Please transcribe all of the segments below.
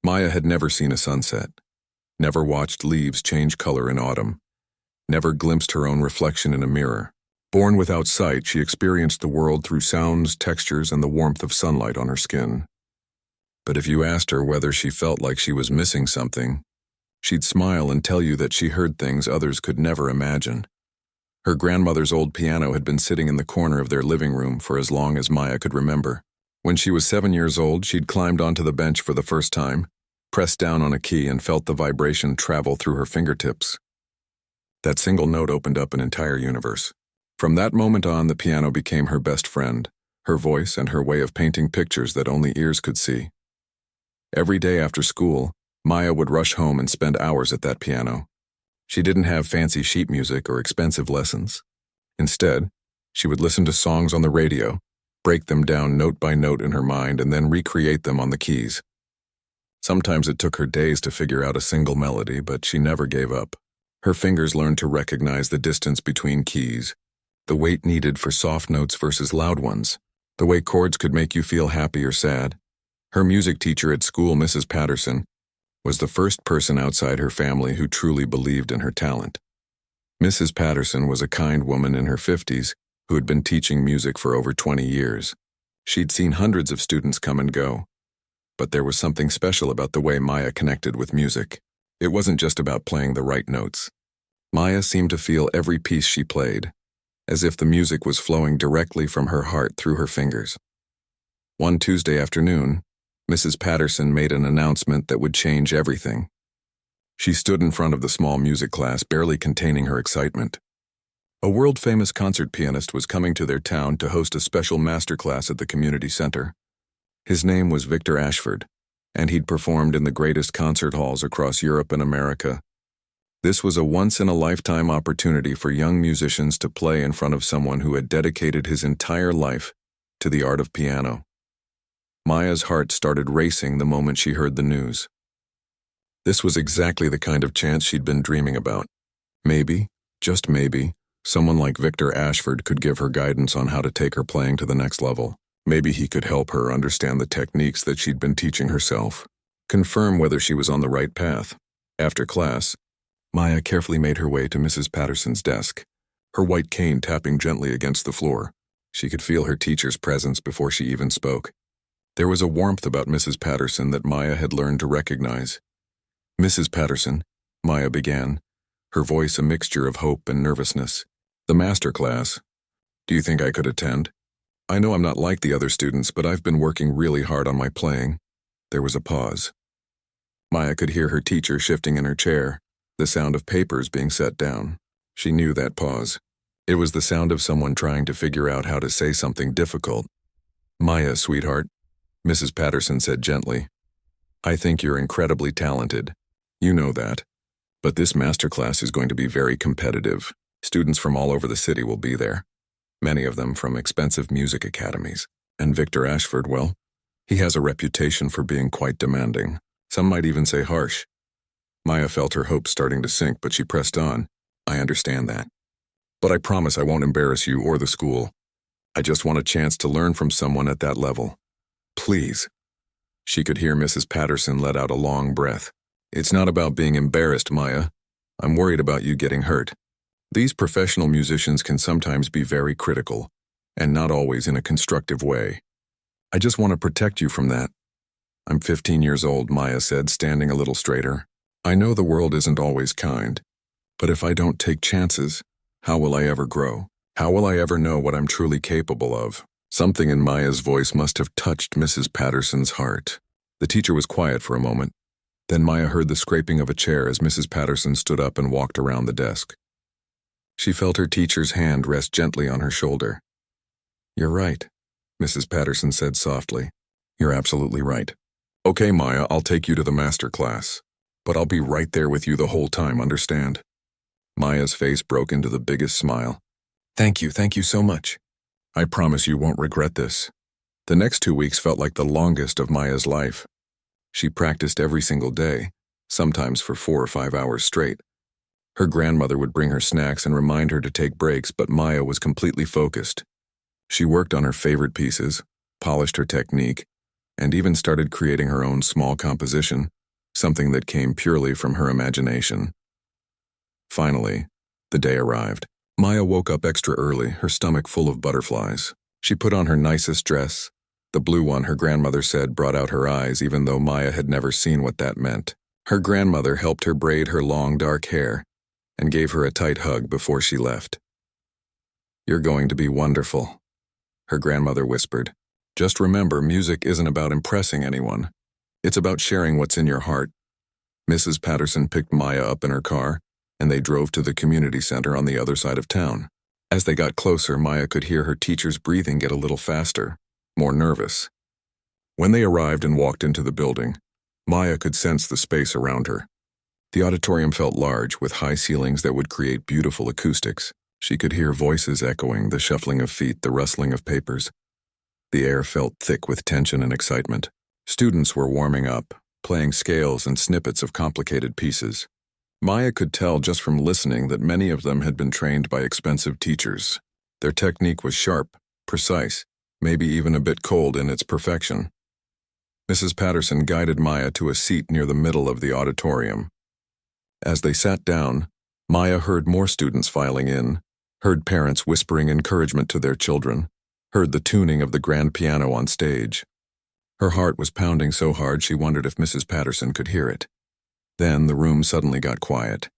Maya had never seen a sunset, never watched leaves change color in autumn, never glimpsed her own reflection in a mirror. Born without sight, she experienced the world through sounds, textures, and the warmth of sunlight on her skin. But if you asked her whether she felt like she was missing something, she'd smile and tell you that she heard things others could never imagine. Her grandmother's old piano had been sitting in the corner of their living room for as long as Maya could remember. When she was 7 years old, she'd climbed onto the bench for the first time, pressed down on a key, and felt the vibration travel through her fingertips. That single note opened up an entire universe. From that moment on, the piano became her best friend, her voice and her way of painting pictures that only ears could see. Every day after school, Maya would rush home and spend hours at that piano. She didn't have fancy sheet music or expensive lessons. Instead, she would listen to songs on the radio, break them down note by note in her mind, and then recreate them on the keys. Sometimes it took her days to figure out a single melody, but she never gave up. Her fingers learned to recognize the distance between keys, the weight needed for soft notes versus loud ones, the way chords could make you feel happy or sad. Her music teacher at school, Mrs. Patterson, was the first person outside her family who truly believed in her talent. Mrs. Patterson was a kind woman in her 50s who had been teaching music for over 20 years. She'd seen hundreds of students come and go, but there was something special about the way Maya connected with music. It wasn't just about playing the right notes. Maya seemed to feel every piece she played, as if the music was flowing directly from her heart through her fingers. One Tuesday afternoon, Mrs. Patterson made an announcement that would change everything. She stood in front of the small music class, barely containing her excitement. A world-famous concert pianist was coming to their town to host a special masterclass at the community center. His name was Victor Ashford, and he'd performed in the greatest concert halls across Europe and America. This was a once-in-a-lifetime opportunity for young musicians to play in front of someone who had dedicated his entire life to the art of piano. Maya's heart started racing the moment she heard the news. This was exactly the kind of chance she'd been dreaming about. Maybe, just maybe, someone like Victor Ashford could give her guidance on how to take her playing to the next level. Maybe he could help her understand the techniques that she'd been teaching herself, confirm whether she was on the right path. After class, Maya carefully made her way to Mrs. Patterson's desk, her white cane tapping gently against the floor. She could feel her teacher's presence before she even spoke. There was a warmth about Mrs. Patterson that Maya had learned to recognize. "Mrs. Patterson," Maya began, her voice a mixture of hope and nervousness. "The master class. Do you think I could attend? I know I'm not like the other students, but I've been working really hard on my playing." There was a pause. Maya could hear her teacher shifting in her chair, the sound of papers being set down. She knew that pause. It was the sound of someone trying to figure out how to say something difficult. "Maya, sweetheart," Mrs. Patterson said gently, "I think you're incredibly talented. You know that. But this masterclass is going to be very competitive. Students from all over the city will be there. Many of them from expensive music academies. And Victor Ashford, well, he has a reputation for being quite demanding. Some might even say harsh." Maya felt her hopes starting to sink, but she pressed on. "I understand that. But I promise I won't embarrass you or the school. I just want a chance to learn from someone at that level. Please." She could hear Mrs. Patterson let out a long breath. "It's not about being embarrassed, Maya. I'm worried about you getting hurt. These professional musicians can sometimes be very critical, and not always in a constructive way. I just want to protect you from that." "I'm 15 years old," Maya said, standing a little straighter. "I know the world isn't always kind, but if I don't take chances, how will I ever grow? How will I ever know what I'm truly capable of?" Something in Maya's voice must have touched Mrs. Patterson's heart. The teacher was quiet for a moment. Then Maya heard the scraping of a chair as Mrs. Patterson stood up and walked around the desk. She felt her teacher's hand rest gently on her shoulder. "You're right," Mrs. Patterson said softly. "You're absolutely right. Okay, Maya, I'll take you to the master class. But I'll be right there with you the whole time, understand?" Maya's face broke into the biggest smile. Thank you so much. I promise you won't regret this." The next 2 weeks felt like the longest of Maya's life. She practiced every single day, sometimes for 4 or 5 hours straight. Her grandmother would bring her snacks and remind her to take breaks, but Maya was completely focused. She worked on her favorite pieces, polished her technique, and even started creating her own small composition, something that came purely from her imagination. Finally, the day arrived. Maya woke up extra early, her stomach full of butterflies. She put on her nicest dress, the blue one her grandmother said brought out her eyes, even though Maya had never seen what that meant. Her grandmother helped her braid her long dark hair and gave her a tight hug before she left. "You're going to be wonderful," her grandmother whispered. "Just remember, music isn't about impressing anyone. It's about sharing what's in your heart." Mrs. Patterson picked Maya up in her car, and they drove to the community center on the other side of town. As they got closer, Maya could hear her teacher's breathing get a little faster, more nervous. When they arrived and walked into the building, Maya could sense the space around her. The auditorium felt large, with high ceilings that would create beautiful acoustics. She could hear voices echoing, the shuffling of feet, the rustling of papers. The air felt thick with tension and excitement. Students were warming up, playing scales and snippets of complicated pieces. Maya could tell just from listening that many of them had been trained by expensive teachers. Their technique was sharp, precise, maybe even a bit cold in its perfection. Mrs. Patterson guided Maya to a seat near the middle of the auditorium. As they sat down, Maya heard more students filing in, heard parents whispering encouragement to their children, heard the tuning of the grand piano on stage. Her heart was pounding so hard she wondered if Mrs. Patterson could hear it. Then the room suddenly got quiet.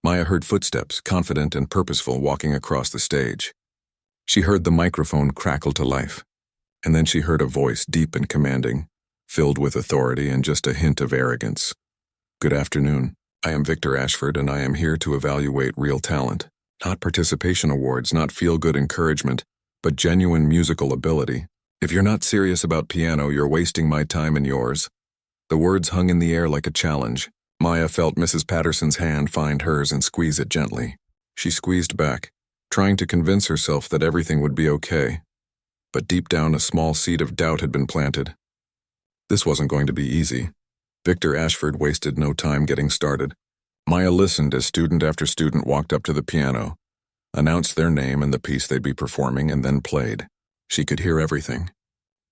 Maya heard footsteps, confident and purposeful, walking across the stage. She heard the microphone crackle to life, and then she heard a voice, deep and commanding, filled with authority and just a hint of arrogance. "Good afternoon. I am Victor Ashford, and I am here to evaluate real talent. Not participation awards, not feel-good encouragement, but genuine musical ability. If you're not serious about piano, you're wasting my time and yours." The words hung in the air like a challenge. Maya felt Mrs. Patterson's hand find hers and squeeze it gently. She squeezed back, trying to convince herself that everything would be okay. But deep down, a small seed of doubt had been planted. This wasn't going to be easy. Victor Ashford wasted no time getting started. Maya listened as student after student walked up to the piano, announced their name and the piece they'd be performing, and then played. She could hear everything.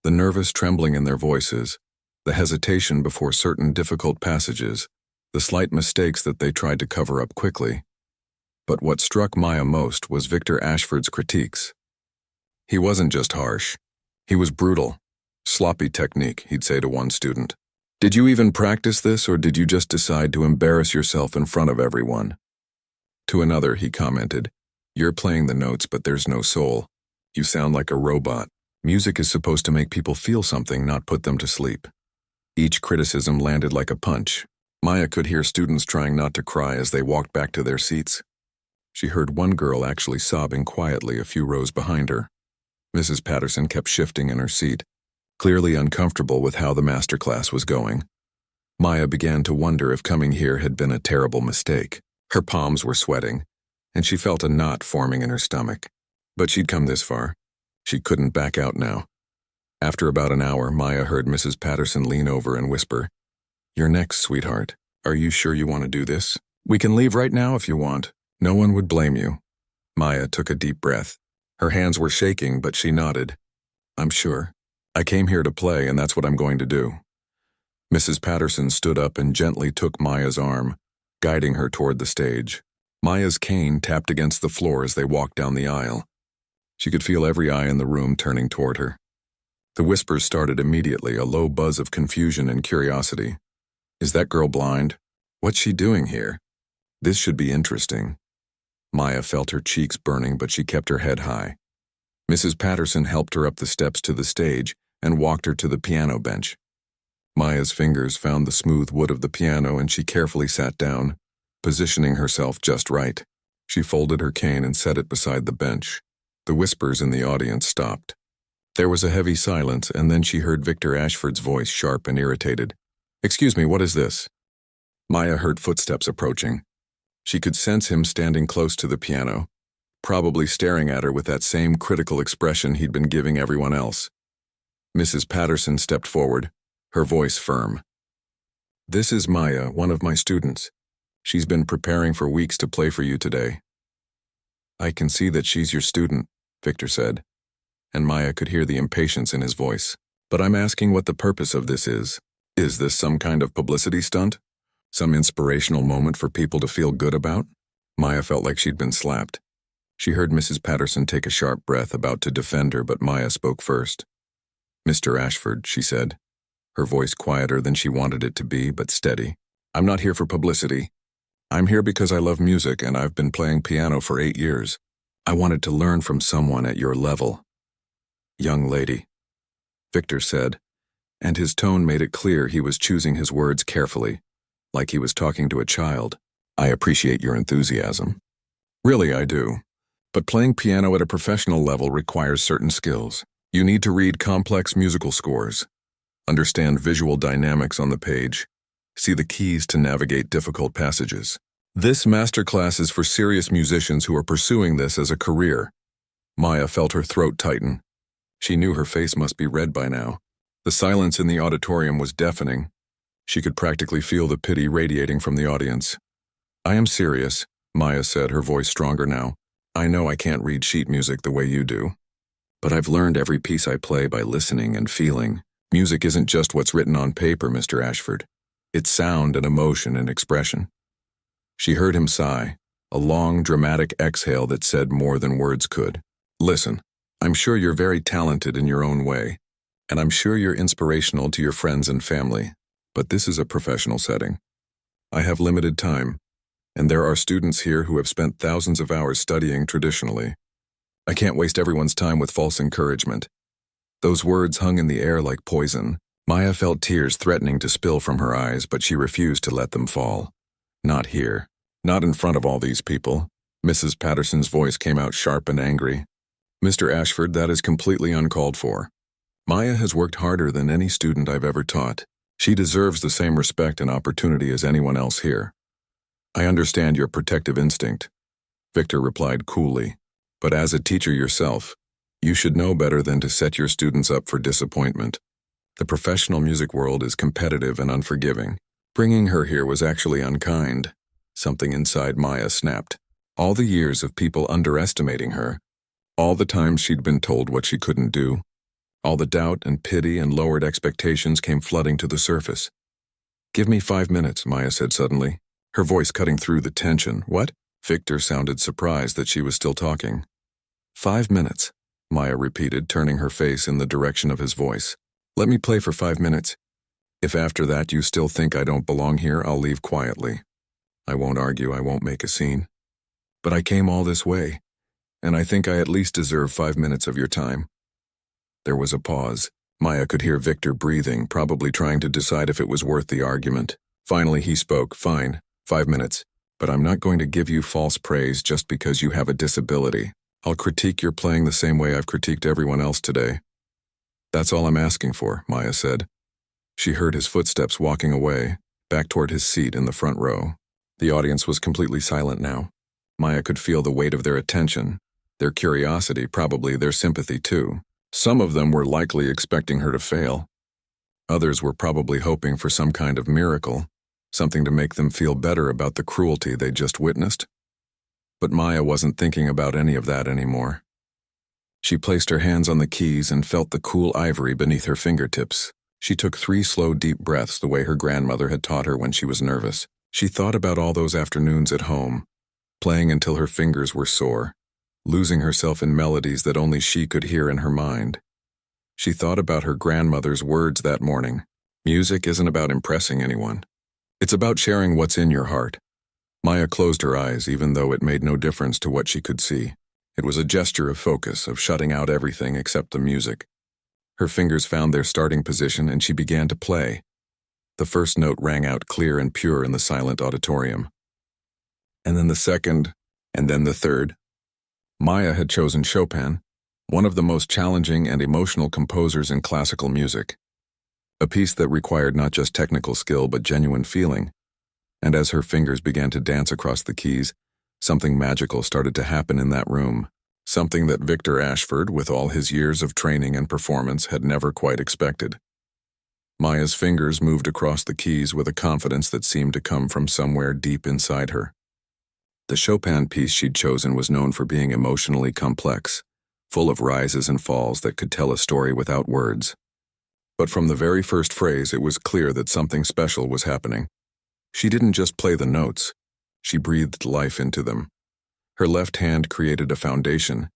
The nervous trembling in their voices, the hesitation before certain difficult passages, the slight mistakes that they tried to cover up quickly. But what struck Maya most was Victor Ashford's critiques. He wasn't just harsh. He was brutal. "Sloppy technique," he'd say to one student. "Did you even practice this, or did you just decide to embarrass yourself in front of everyone?" To another, he commented, "You're playing the notes, but there's no soul. You sound like a robot. Music is supposed to make people feel something, not put them to sleep." Each criticism landed like a punch. Maya could hear students trying not to cry as they walked back to their seats. She heard one girl actually sobbing quietly a few rows behind her. Mrs. Patterson kept shifting in her seat, clearly uncomfortable with how the masterclass was going. Maya began to wonder if coming here had been a terrible mistake. Her palms were sweating, and she felt a knot forming in her stomach. But she'd come this far. She couldn't back out now. After about an hour, Maya heard Mrs. Patterson lean over and whisper, "You're next, sweetheart. Are you sure you want to do this? We can leave right now if you want. No one would blame you." Maya took a deep breath. Her hands were shaking, but she nodded. "I'm sure. I came here to play, and that's what I'm going to do." Mrs. Patterson stood up and gently took Maya's arm, guiding her toward the stage. Maya's cane tapped against the floor as they walked down the aisle. She could feel every eye in the room turning toward her. The whispers started immediately, a low buzz of confusion and curiosity. "Is that girl blind? What's she doing here? This should be interesting." Maya felt her cheeks burning, but she kept her head high. Mrs. Patterson helped her up the steps to the stage and walked her to the piano bench. Maya's fingers found the smooth wood of the piano, and she carefully sat down, positioning herself just right. She folded her cane and set it beside the bench. The whispers in the audience stopped. There was a heavy silence, and then she heard Victor Ashford's voice, sharp and irritated. "Excuse me, what is this?" Maya heard footsteps approaching. She could sense him standing close to the piano, probably staring at her with that same critical expression he'd been giving everyone else. Mrs. Patterson stepped forward, her voice firm. "This is Maya, one of my students. She's been preparing for weeks to play for you today." "I can see that she's your student," Victor said, and Maya could hear the impatience in his voice. "But I'm asking what the purpose of this is. Is this some kind of publicity stunt? Some inspirational moment for people to feel good about? Maya felt like she'd been slapped. She heard Mrs. Patterson take a sharp breath, about to defend her, but Maya spoke first. "Mr. Ashford," she said, her voice quieter than she wanted it to be, but steady. "I'm not here for publicity. I'm here because I love music and I've been playing piano for 8 years. I wanted to learn from someone at your level." "Young lady," Victor said, and his tone made it clear he was choosing his words carefully, like he was talking to a child. "I appreciate your enthusiasm. Really, I do. But playing piano at a professional level requires certain skills. You need to read complex musical scores, understand visual dynamics on the page, see the keys to navigate difficult passages. This masterclass is for serious musicians who are pursuing this as a career." Maya felt her throat tighten. She knew her face must be red by now. The silence in the auditorium was deafening. She could practically feel the pity radiating from the audience. "I am serious," Maya said, her voice stronger now. "I know I can't read sheet music the way you do. But I've learned every piece I play by listening and feeling. Music isn't just what's written on paper, Mr. Ashford. It's sound and emotion and expression." She heard him sigh, a long, dramatic exhale that said more than words could. "Listen, I'm sure you're very talented in your own way, and I'm sure you're inspirational to your friends and family, but this is a professional setting. I have limited time, and there are students here who have spent thousands of hours studying traditionally. I can't waste everyone's time with false encouragement." Those words hung in the air like poison. Maya felt tears threatening to spill from her eyes, but she refused to let them fall. "Not here. Not in front of all these people." Mrs. Patterson's voice came out sharp and angry. "Mr. Ashford, that is completely uncalled for. Maya has worked harder than any student I've ever taught. She deserves the same respect and opportunity as anyone else here." "I understand your protective instinct," Victor replied coolly, "but as a teacher yourself, you should know better than to set your students up for disappointment. The professional music world is competitive and unforgiving. Bringing her here was actually unkind." Something inside Maya snapped. All the years of people underestimating her, all the times she'd been told what she couldn't do, all the doubt and pity and lowered expectations came flooding to the surface. "Give me 5 minutes," Maya said suddenly, her voice cutting through the tension. "What?" Victor sounded surprised that she was still talking. 5 minutes, Maya repeated, turning her face in the direction of his voice. "Let me play for 5 minutes. If after that you still think I don't belong here, I'll leave quietly. I won't argue, I won't make a scene. But I came all this way, and I think I at least deserve 5 minutes of your time." There was a pause. Maya could hear Victor breathing, probably trying to decide if it was worth the argument. Finally he spoke. "Fine, 5 minutes. But I'm not going to give you false praise just because you have a disability. I'll critique your playing the same way I've critiqued everyone else today." "That's all I'm asking for," Maya said. She heard his footsteps walking away, back toward his seat in the front row. The audience was completely silent now. Maya could feel the weight of their attention, their curiosity, probably their sympathy too. Some of them were likely expecting her to fail. Others were probably hoping for some kind of miracle, something to make them feel better about the cruelty they'd just witnessed. But Maya wasn't thinking about any of that anymore. She placed her hands on the keys and felt the cool ivory beneath her fingertips. She took 3 slow, deep breaths the way her grandmother had taught her when she was nervous. She thought about all those afternoons at home, playing until her fingers were sore, losing herself in melodies that only she could hear in her mind. She thought about her grandmother's words that morning. "Music isn't about impressing anyone. It's about sharing what's in your heart." Maya closed her eyes, even though it made no difference to what she could see. It was a gesture of focus, of shutting out everything except the music. Her fingers found their starting position and she began to play. The first note rang out clear and pure in the silent auditorium. And then the second, and then the third. Maya had chosen Chopin, one of the most challenging and emotional composers in classical music. A piece that required not just technical skill but genuine feeling. And as her fingers began to dance across the keys, something magical started to happen in that room. Something that Victor Ashford, with all his years of training and performance, had never quite expected. Maya's fingers moved across the keys with a confidence that seemed to come from somewhere deep inside her. The Chopin piece she'd chosen was known for being emotionally complex, full of rises and falls that could tell a story without words. But from the very first phrase, it was clear that something special was happening. She didn't just play the notes. She breathed life into them. Her left hand created a foundation,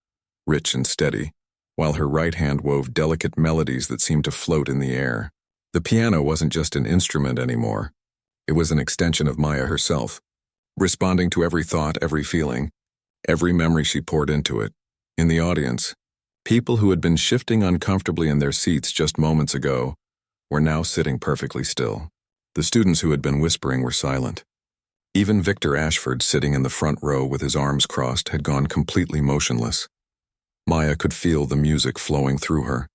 rich and steady, while her right hand wove delicate melodies that seemed to float in the air. The piano wasn't just an instrument anymore. It was an extension of Maya herself, responding to every thought, every feeling, every memory she poured into it. In the audience, people who had been shifting uncomfortably in their seats just moments ago were now sitting perfectly still. The students who had been whispering were silent. Even Victor Ashford, sitting in the front row with his arms crossed, had gone completely motionless. Maya could feel the music flowing through her.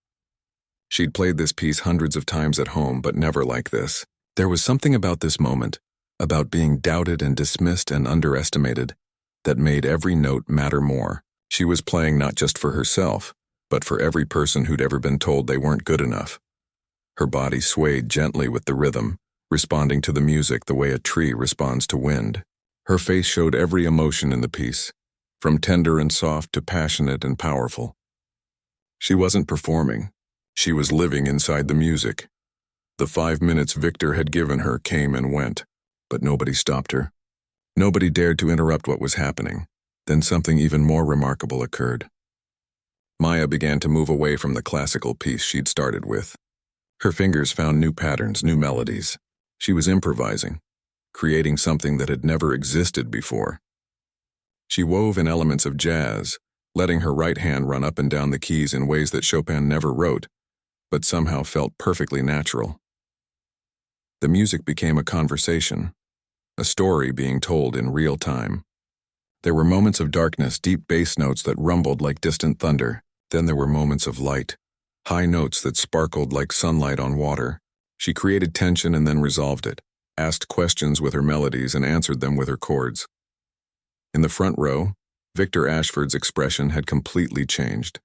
She'd played this piece hundreds of times at home, but never like this. There was something about this moment, about being doubted and dismissed and underestimated, that made every note matter more. She was playing not just for herself, but for every person who'd ever been told they weren't good enough. Her body swayed gently with the rhythm, responding to the music the way a tree responds to wind. Her face showed every emotion in the piece, from tender and soft to passionate and powerful. She wasn't performing. She was living inside the music. The 5 minutes Victor had given her came and went, but nobody stopped her. Nobody dared to interrupt what was happening. Then something even more remarkable occurred. Maya began to move away from the classical piece she'd started with. Her fingers found new patterns, new melodies. She was improvising, creating something that had never existed before. She wove in elements of jazz, letting her right hand run up and down the keys in ways that Chopin never wrote, but somehow felt perfectly natural. The music became a conversation, a story being told in real time. There were moments of darkness, deep bass notes that rumbled like distant thunder. Then there were moments of light, high notes that sparkled like sunlight on water. She created tension and then resolved it, asked questions with her melodies and answered them with her chords. In the front row, Victor Ashford's expression had completely changed.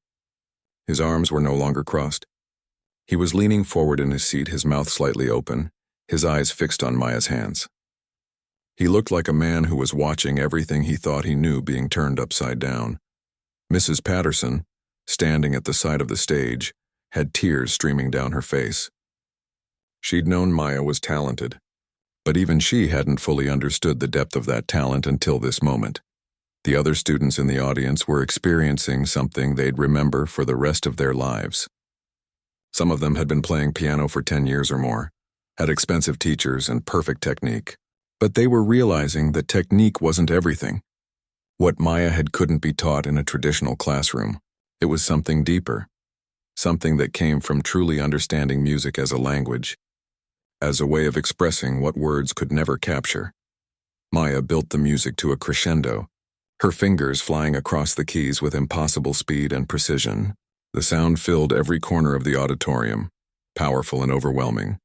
His arms were no longer crossed. He was leaning forward in his seat, his mouth slightly open, his eyes fixed on Maya's hands. He looked like a man who was watching everything he thought he knew being turned upside down. Mrs. Patterson, standing at the side of the stage, had tears streaming down her face. She'd known Maya was talented, but even she hadn't fully understood the depth of that talent until this moment. The other students in the audience were experiencing something they'd remember for the rest of their lives. Some of them had been playing piano for 10 years or more, had expensive teachers and perfect technique. But they were realizing that technique wasn't everything. What Maya had couldn't be taught in a traditional classroom. It was something deeper, something that came from truly understanding music as a language, as a way of expressing what words could never capture. Maya built the music to a crescendo, her fingers flying across the keys with impossible speed and precision. The sound filled every corner of the auditorium, powerful and overwhelming.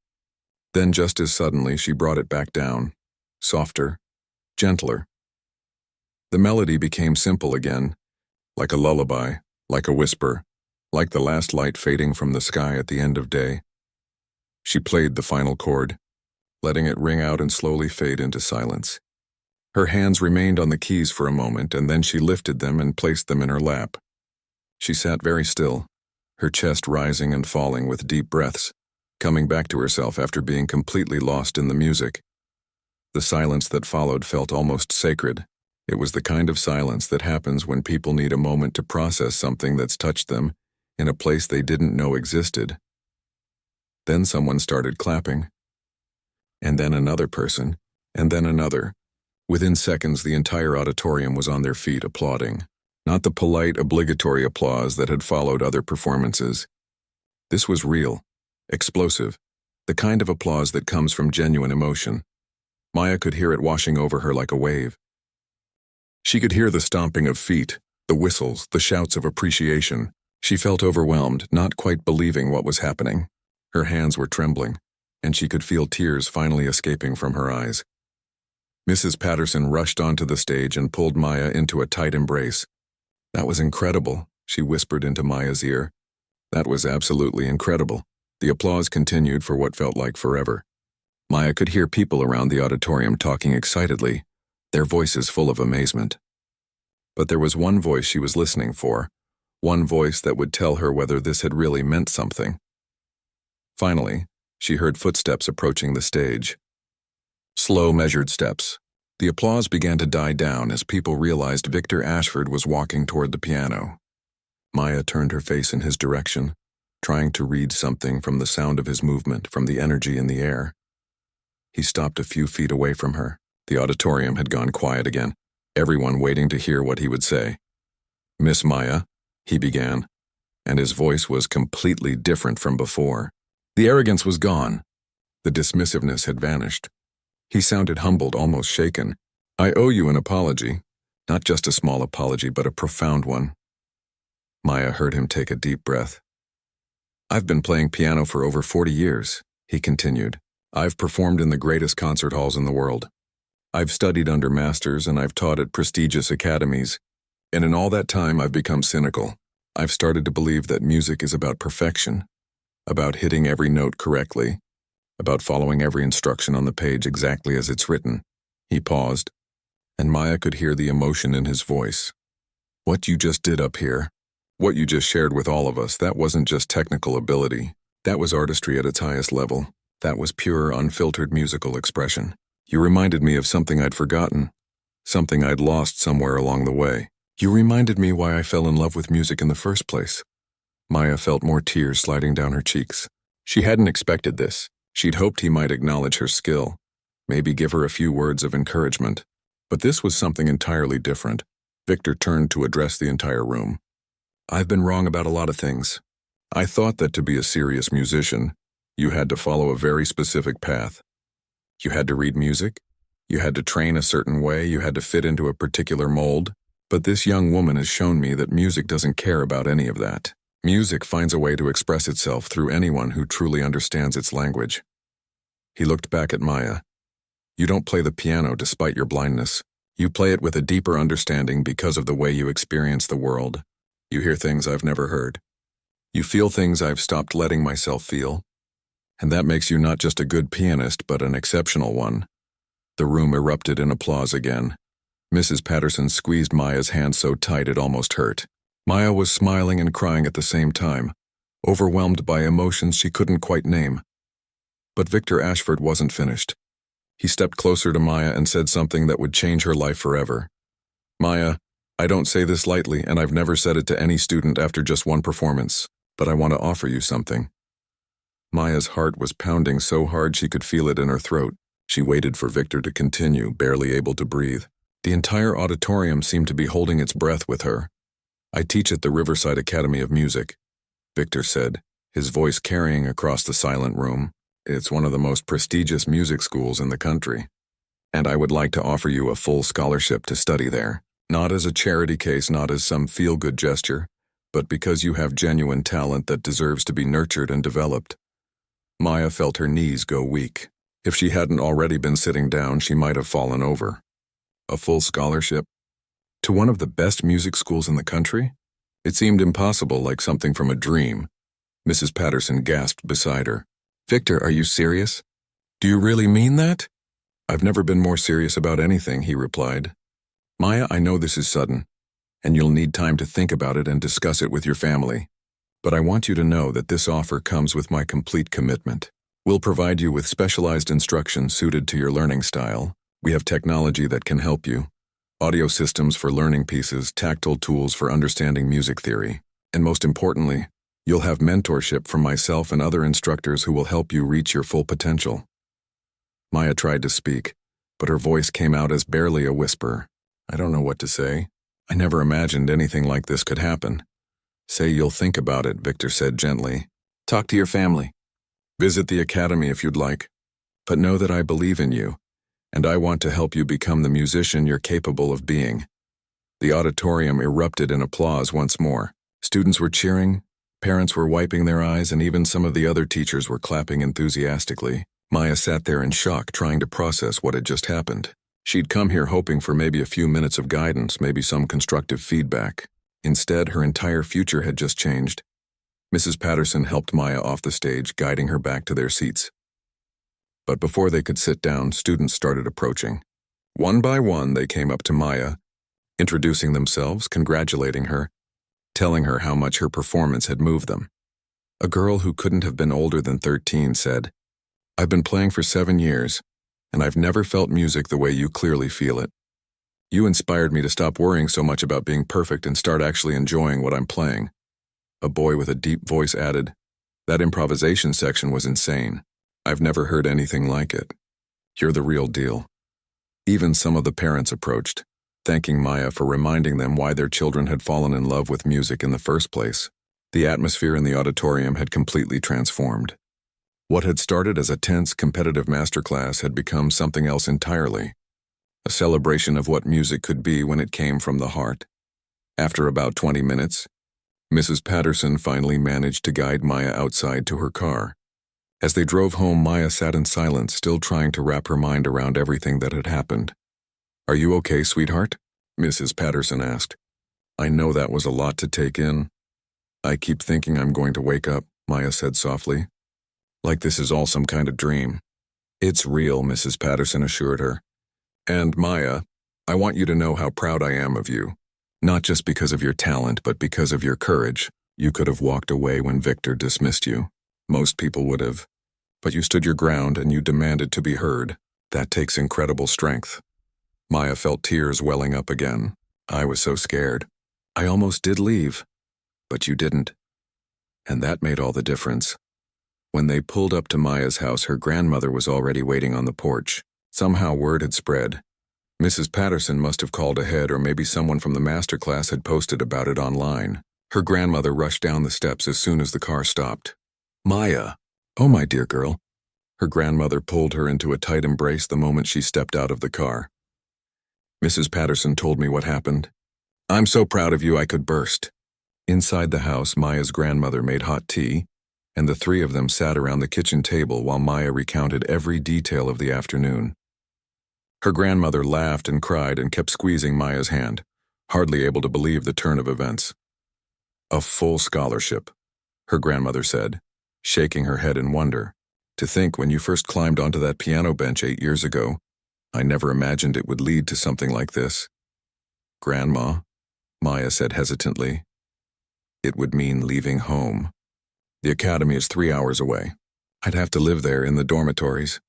Then just as suddenly she brought it back down, softer, gentler. The melody became simple again, like a lullaby, like a whisper, like the last light fading from the sky at the end of day. She played the final chord, letting it ring out and slowly fade into silence. Her hands remained on the keys for a moment, and then she lifted them and placed them in her lap. She sat very still, her chest rising and falling with deep breaths, coming back to herself after being completely lost in the music. The silence that followed felt almost sacred. It was the kind of silence that happens when people need a moment to process something that's touched them in a place they didn't know existed. Then someone started clapping. And then another person, and then another. Within seconds, the entire auditorium was on their feet applauding. Not the polite, obligatory applause that had followed other performances. This was real, explosive, the kind of applause that comes from genuine emotion. Maya could hear it washing over her like a wave. She could hear the stomping of feet, the whistles, the shouts of appreciation. She felt overwhelmed, not quite believing what was happening. Her hands were trembling, and she could feel tears finally escaping from her eyes. Mrs. Patterson rushed onto the stage and pulled Maya into a tight embrace. "That was incredible," she whispered into Maya's ear. "That was absolutely incredible." The applause continued for what felt like forever. Maya could hear people around the auditorium talking excitedly, their voices full of amazement. But there was one voice she was listening for, one voice that would tell her whether this had really meant something. Finally, she heard footsteps approaching the stage. Slow, measured steps. The applause began to die down as people realized Victor Ashford was walking toward the piano. Maya turned her face in his direction, trying to read something from the sound of his movement, from the energy in the air. He stopped a few feet away from her. The auditorium had gone quiet again, everyone waiting to hear what he would say. "Miss Maya," he began, and his voice was completely different from before. The arrogance was gone. The dismissiveness had vanished. He sounded humbled, almost shaken. "I owe you an apology. Not just a small apology, but a profound one." Maya heard him take a deep breath. "I've been playing piano for over 40 years, he continued. "I've performed in the greatest concert halls in the world. I've studied under masters and I've taught at prestigious academies. And in all that time, I've become cynical. I've started to believe that music is about perfection, about hitting every note correctly, about following every instruction on the page exactly as it's written." He paused, and Maya could hear the emotion in his voice. "What you just did up here, what you just shared with all of us, that wasn't just technical ability. That was artistry at its highest level. That was pure, unfiltered musical expression. You reminded me of something I'd forgotten, something I'd lost somewhere along the way. You reminded me why I fell in love with music in the first place." Maya felt more tears sliding down her cheeks. She hadn't expected this. She'd hoped he might acknowledge her skill, maybe give her a few words of encouragement. But this was something entirely different. Victor turned to address the entire room. "I've been wrong about a lot of things. I thought that to be a serious musician, you had to follow a very specific path. You had to read music, you had to train a certain way, you had to fit into a particular mold. But this young woman has shown me that music doesn't care about any of that. Music finds a way to express itself through anyone who truly understands its language." He looked back at Maya. "You don't play the piano despite your blindness. You play it with a deeper understanding because of the way you experience the world. You hear things I've never heard. You feel things I've stopped letting myself feel. And that makes you not just a good pianist, but an exceptional one." The room erupted in applause again. Mrs. Patterson squeezed Maya's hand so tight it almost hurt. Maya was smiling and crying at the same time, overwhelmed by emotions she couldn't quite name. But Victor Ashford wasn't finished. He stepped closer to Maya and said something that would change her life forever. "Maya, I don't say this lightly, and I've never said it to any student after just one performance, but I want to offer you something." Maya's heart was pounding so hard she could feel it in her throat. She waited for Victor to continue, barely able to breathe. The entire auditorium seemed to be holding its breath with her. "I teach at the Riverside Academy of Music," Victor said, his voice carrying across the silent room. "It's one of the most prestigious music schools in the country. And I would like to offer you a full scholarship to study there. Not as a charity case, not as some feel-good gesture, but because you have genuine talent that deserves to be nurtured and developed." Maya felt her knees go weak. If she hadn't already been sitting down, she might have fallen over. A full scholarship? To one of the best music schools in the country? It seemed impossible, like something from a dream. Mrs. Patterson gasped beside her. "Victor, are you serious? Do you really mean that?" "I've never been more serious about anything," he replied. "Maya, I know this is sudden, and you'll need time to think about it and discuss it with your family. But I want you to know that this offer comes with my complete commitment. We'll provide you with specialized instruction suited to your learning style. We have technology that can help you. Audio systems for learning pieces, tactile tools for understanding music theory. And most importantly, you'll have mentorship from myself and other instructors who will help you reach your full potential." Maya tried to speak, but her voice came out as barely a whisper. "I don't know what to say. I never imagined anything like this could happen." "Say you'll think about it," Victor said gently. "Talk to your family. Visit the academy if you'd like. But know that I believe in you, and I want to help you become the musician you're capable of being." The auditorium erupted in applause once more. Students were cheering, parents were wiping their eyes, and even some of the other teachers were clapping enthusiastically. Maya sat there in shock, trying to process what had just happened. She'd come here hoping for maybe a few minutes of guidance, maybe some constructive feedback. Instead, her entire future had just changed. Mrs. Patterson helped Maya off the stage, guiding her back to their seats. But before they could sit down, students started approaching. One by one, they came up to Maya, introducing themselves, congratulating her, telling her how much her performance had moved them. A girl who couldn't have been older than 13 said, "I've been playing for 7 years, and I've never felt music the way you clearly feel it. You inspired me to stop worrying so much about being perfect and start actually enjoying what I'm playing." A boy with a deep voice added, "That improvisation section was insane. I've never heard anything like it. You're the real deal." Even some of the parents approached, thanking Maya for reminding them why their children had fallen in love with music in the first place. The atmosphere in the auditorium had completely transformed. What had started as a tense, competitive masterclass had become something else entirely, a celebration of what music could be when it came from the heart. After about 20 minutes, Mrs. Patterson finally managed to guide Maya outside to her car. As they drove home, Maya sat in silence, still trying to wrap her mind around everything that had happened. "Are you okay, sweetheart?" Mrs. Patterson asked. "I know that was a lot to take in." "I keep thinking I'm going to wake up," Maya said softly. "Like this is all some kind of dream." "It's real," Mrs. Patterson assured her. "And Maya, I want you to know how proud I am of you. Not just because of your talent, but because of your courage. You could have walked away when Victor dismissed you. Most people would have. But you stood your ground and you demanded to be heard. That takes incredible strength." Maya felt tears welling up again. "I was so scared. I almost did leave. But you didn't. And that made all the difference." When they pulled up to Maya's house, her grandmother was already waiting on the porch. Somehow word had spread. Mrs. Patterson must have called ahead, or maybe someone from the master class had posted about it online. Her grandmother rushed down the steps as soon as the car stopped. "Maya, oh my dear girl." Her grandmother pulled her into a tight embrace the moment she stepped out of the car. "Mrs. Patterson told me what happened. I'm so proud of you I could burst." Inside the house, Maya's grandmother made hot tea, and the three of them sat around the kitchen table while Maya recounted every detail of the afternoon. Her grandmother laughed and cried and kept squeezing Maya's hand, hardly able to believe the turn of events. "A full scholarship," her grandmother said, shaking her head in wonder. "To think when you first climbed onto that piano bench 8 years ago, I never imagined it would lead to something like this." "Grandma," Maya said hesitantly, "it would mean leaving home. The academy is 3 hours away. I'd have to live there in the dormitories."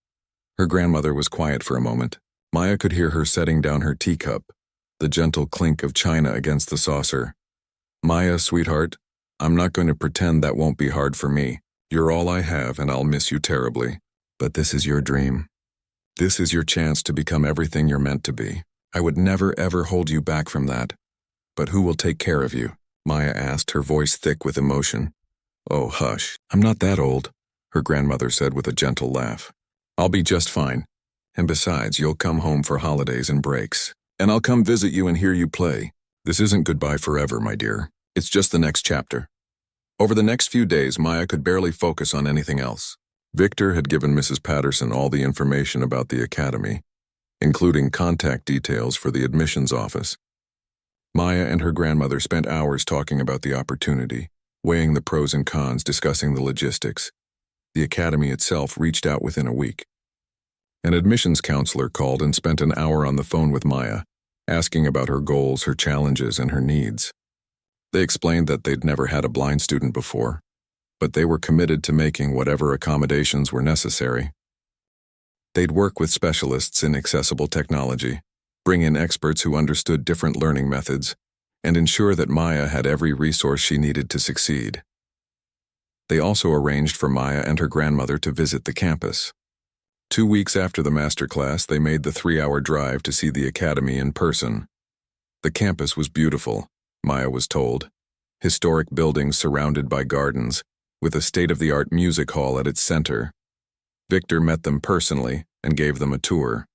Her grandmother was quiet for a moment. Maya could hear her setting down her teacup, the gentle clink of china against the saucer. "Maya, sweetheart, I'm not going to pretend that won't be hard for me. You're all I have, and I'll miss you terribly. But this is your dream. This is your chance to become everything you're meant to be. I would never, ever hold you back from that. But who will take care of you?" Maya asked, her voice thick with emotion. "Oh, hush. I'm not that old," her grandmother said with a gentle laugh. "I'll be just fine. And besides, you'll come home for holidays and breaks. And I'll come visit you and hear you play. This isn't goodbye forever, my dear. It's just the next chapter." Over the next few days, Maya could barely focus on anything else. Victor had given Mrs. Patterson all the information about the academy, including contact details for the admissions office. Maya and her grandmother spent hours talking about the opportunity, weighing the pros and cons, discussing the logistics. The academy itself reached out within a week. An admissions counselor called and spent an hour on the phone with Maya, asking about her goals, her challenges, and her needs. They explained that they'd never had a blind student before, but they were committed to making whatever accommodations were necessary. They'd work with specialists in accessible technology, bring in experts who understood different learning methods, and ensure that Maya had every resource she needed to succeed. They also arranged for Maya and her grandmother to visit the campus. 2 weeks after the masterclass, they made the 3-hour drive to see the academy in person. The campus was beautiful, Maya was told. Historic buildings surrounded by gardens, with a state-of-the-art music hall at its center. Victor met them personally and gave them a tour.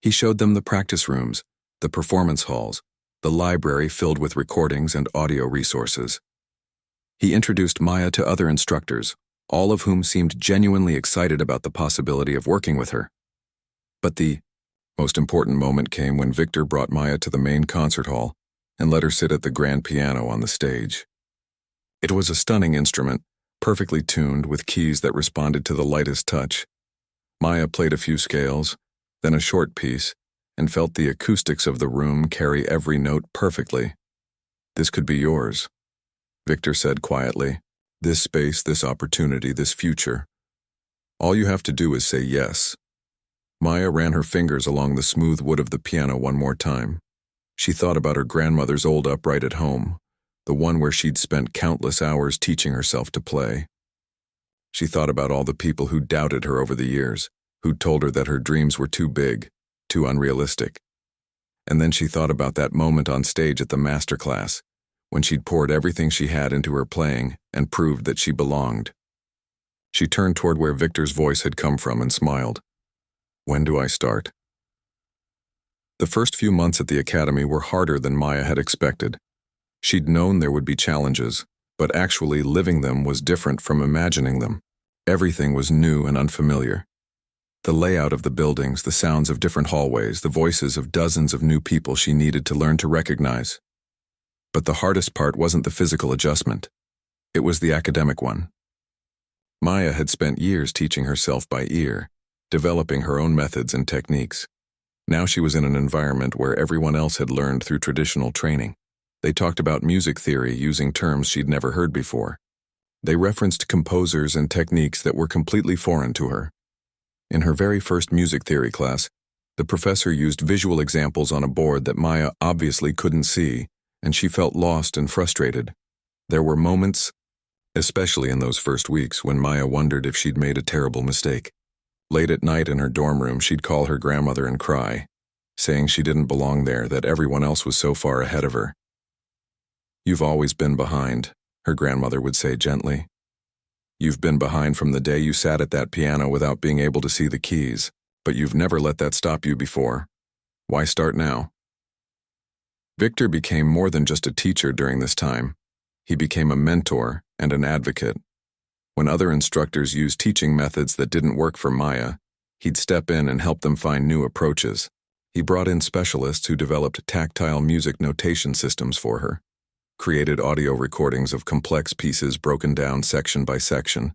He showed them the practice rooms, the performance halls, the library filled with recordings and audio resources. He introduced Maya to other instructors, all of whom seemed genuinely excited about the possibility of working with her. But the most important moment came when Victor brought Maya to the main concert hall and let her sit at the grand piano on the stage. It was a stunning instrument, perfectly tuned with keys that responded to the lightest touch. Maya played a few scales, then a short piece, and felt the acoustics of the room carry every note perfectly. "This could be yours," Victor said quietly. This space, this opportunity, this future. All you have to do is say yes. Maya ran her fingers along the smooth wood of the piano one more time. She thought about her grandmother's old upright at home, the one where she'd spent countless hours teaching herself to play. She thought about all the people who doubted her over the years, who'd told her that her dreams were too big, too unrealistic. And then she thought about that moment on stage at the master class, when she'd poured everything she had into her playing and proved that she belonged. She turned toward where Victor's voice had come from and smiled. When do I start? The first few months at the academy were harder than Maya had expected. She'd known there would be challenges, but actually living them was different from imagining them. Everything was new and unfamiliar. The layout of the buildings, the sounds of different hallways, the voices of dozens of new people she needed to learn to recognize. But the hardest part wasn't the physical adjustment. It was the academic one. Maya had spent years teaching herself by ear, developing her own methods and techniques. Now she was in an environment where everyone else had learned through traditional training. They talked about music theory using terms she'd never heard before. They referenced composers and techniques that were completely foreign to her. In her very first music theory class, the professor used visual examples on a board that Maya obviously couldn't see, and she felt lost and frustrated. There were moments, especially in those first weeks, when Maya wondered if she'd made a terrible mistake. Late at night in her dorm room, she'd call her grandmother and cry, saying she didn't belong there, that everyone else was so far ahead of her. "You've always been behind," her grandmother would say gently. "You've been behind from the day you sat at that piano without being able to see the keys, but you've never let that stop you before. Why start now?" Victor became more than just a teacher during this time. He became a mentor and an advocate. When other instructors used teaching methods that didn't work for Maya, he'd step in and help them find new approaches. He brought in specialists who developed tactile music notation systems for her, created audio recordings of complex pieces broken down section by section,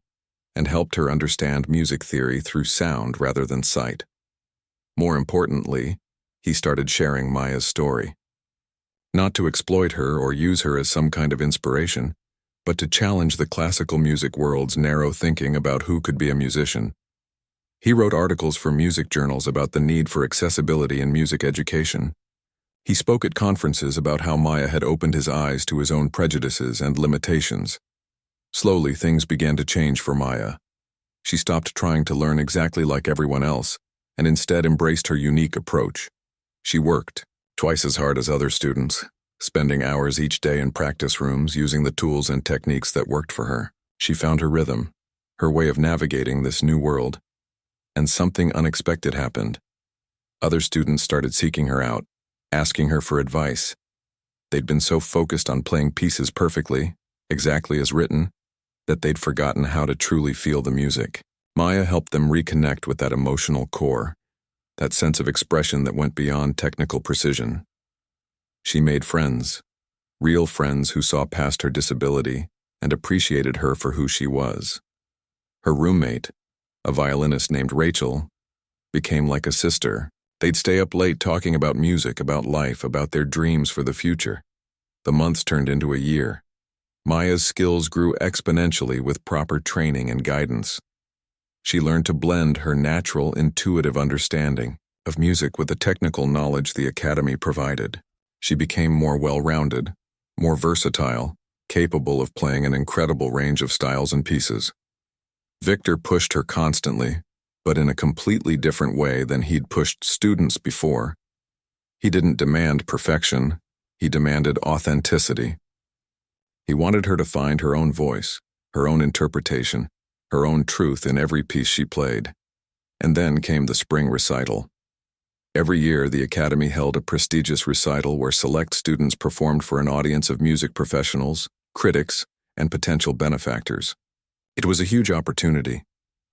and helped her understand music theory through sound rather than sight. More importantly, he started sharing Maya's story. Not to exploit her or use her as some kind of inspiration, but to challenge the classical music world's narrow thinking about who could be a musician. He wrote articles for music journals about the need for accessibility in music education. He spoke at conferences about how Maya had opened his eyes to his own prejudices and limitations. Slowly, things began to change for Maya. She stopped trying to learn exactly like everyone else, and instead embraced her unique approach. She worked twice as hard as other students, spending hours each day in practice rooms using the tools and techniques that worked for her. She found her rhythm, her way of navigating this new world. And something unexpected happened. Other students started seeking her out, asking her for advice. They'd been so focused on playing pieces perfectly, exactly as written, that they'd forgotten how to truly feel the music. Maya helped them reconnect with that emotional core, that sense of expression that went beyond technical precision. She made friends, real friends who saw past her disability and appreciated her for who she was. Her roommate, a violinist named Rachel, became like a sister. They'd stay up late talking about music, about life, about their dreams for the future. The months turned into a year. Maya's skills grew exponentially with proper training and guidance. She learned to blend her natural, intuitive understanding of music with the technical knowledge the academy provided. She became more well-rounded, more versatile, capable of playing an incredible range of styles and pieces. Victor pushed her constantly, but in a completely different way than he'd pushed students before. He didn't demand perfection, he demanded authenticity. He wanted her to find her own voice, her own interpretation, her own truth in every piece she played. And then came the spring recital. Every year, the Academy held a prestigious recital where select students performed for an audience of music professionals, critics, and potential benefactors. It was a huge opportunity,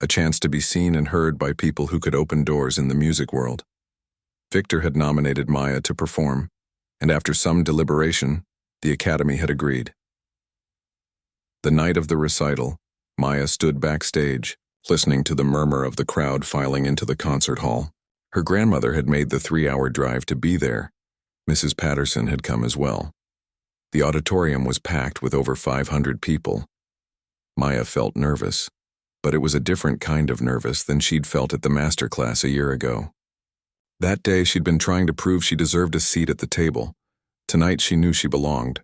a chance to be seen and heard by people who could open doors in the music world. Victor had nominated Maya to perform, and after some deliberation, the Academy had agreed. The night of the recital, Maya stood backstage, listening to the murmur of the crowd filing into the concert hall. Her grandmother had made the 3-hour drive to be there. Mrs. Patterson had come as well. The auditorium was packed with over 500 people. Maya felt nervous, but it was a different kind of nervous than she'd felt at the masterclass a year ago. That day she'd been trying to prove she deserved a seat at the table. Tonight she knew she belonged.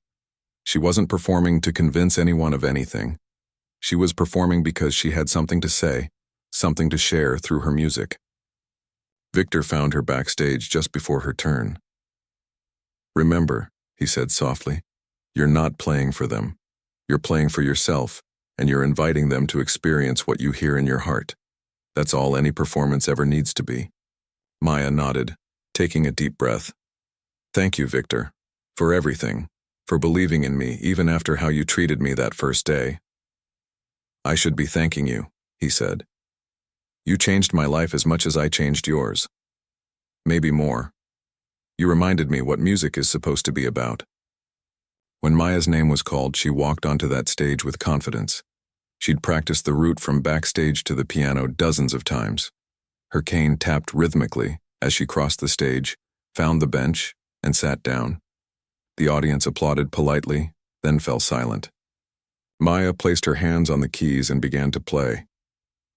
She wasn't performing to convince anyone of anything. She was performing because she had something to say, something to share through her music. Victor found her backstage just before her turn. "Remember," he said softly, "you're not playing for them. You're playing for yourself, and you're inviting them to experience what you hear in your heart. That's all any performance ever needs to be." Maya nodded, taking a deep breath. "Thank you, Victor, for everything, for believing in me even after how you treated me that first day." "I should be thanking you," he said. "You changed my life as much as I changed yours. Maybe more. You reminded me what music is supposed to be about." When Maya's name was called, she walked onto that stage with confidence. She'd practiced the route from backstage to the piano dozens of times. Her cane tapped rhythmically as she crossed the stage, found the bench, and sat down. The audience applauded politely, then fell silent. Maya placed her hands on the keys and began to play.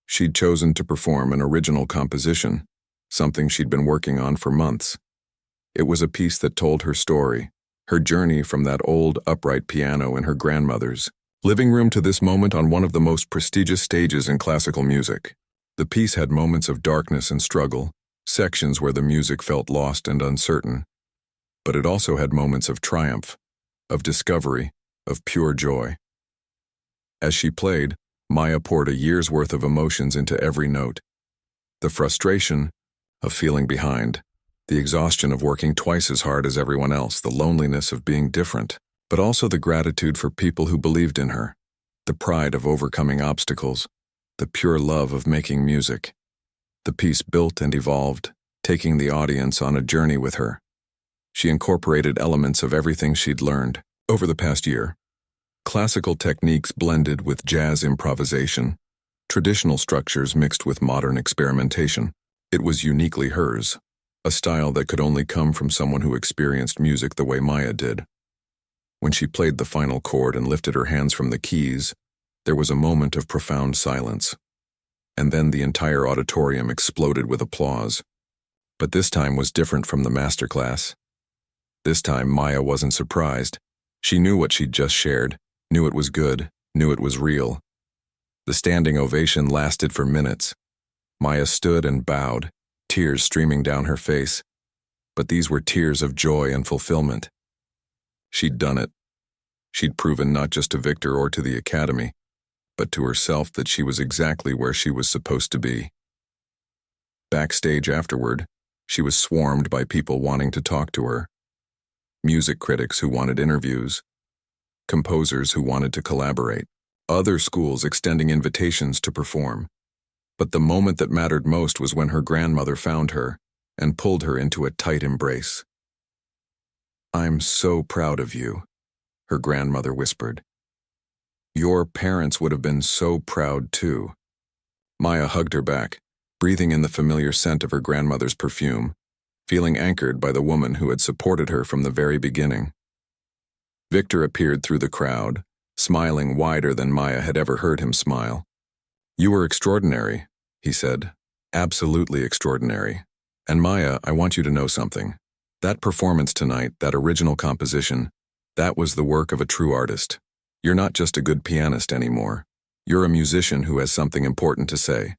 She'd chosen to perform an original composition, something she'd been working on for months. It was a piece that told her story, her journey from that old upright piano in her grandmother's living room to this moment on one of the most prestigious stages in classical music. The piece had moments of darkness and struggle, sections where the music felt lost and uncertain, but it also had moments of triumph, of discovery, of pure joy. As she played, Maya poured a year's worth of emotions into every note. The frustration of feeling behind, the exhaustion of working twice as hard as everyone else, the loneliness of being different, but also the gratitude for people who believed in her, the pride of overcoming obstacles, the pure love of making music. The piece built and evolved, taking the audience on a journey with her. She incorporated elements of everything she'd learned over the past year. Classical techniques blended with jazz improvisation, traditional structures mixed with modern experimentation. It was uniquely hers, a style that could only come from someone who experienced music the way Maya did. When she played the final chord and lifted her hands from the keys, there was a moment of profound silence. And then the entire auditorium exploded with applause. But this time was different from the masterclass. This time Maya wasn't surprised. She knew what she'd just shared, knew it was good, knew it was real. The standing ovation lasted for minutes. Maya stood and bowed, tears streaming down her face. But these were tears of joy and fulfillment. She'd done it. She'd proven not just to Victor or to the academy, but to herself that she was exactly where she was supposed to be. Backstage afterward, she was swarmed by people wanting to talk to her. Music critics who wanted interviews, composers who wanted to collaborate, other schools extending invitations to perform. But the moment that mattered most was when her grandmother found her and pulled her into a tight embrace. "I'm so proud of you," her grandmother whispered. "Your parents would have been so proud too." Maya hugged her back, breathing in the familiar scent of her grandmother's perfume, feeling anchored by the woman who had supported her from the very beginning. Victor appeared through the crowd, smiling wider than Maya had ever heard him smile. "You were extraordinary," he said. "Absolutely extraordinary. And Maya, I want you to know something. That performance tonight, that original composition, that was the work of a true artist. You're not just a good pianist anymore. You're a musician who has something important to say.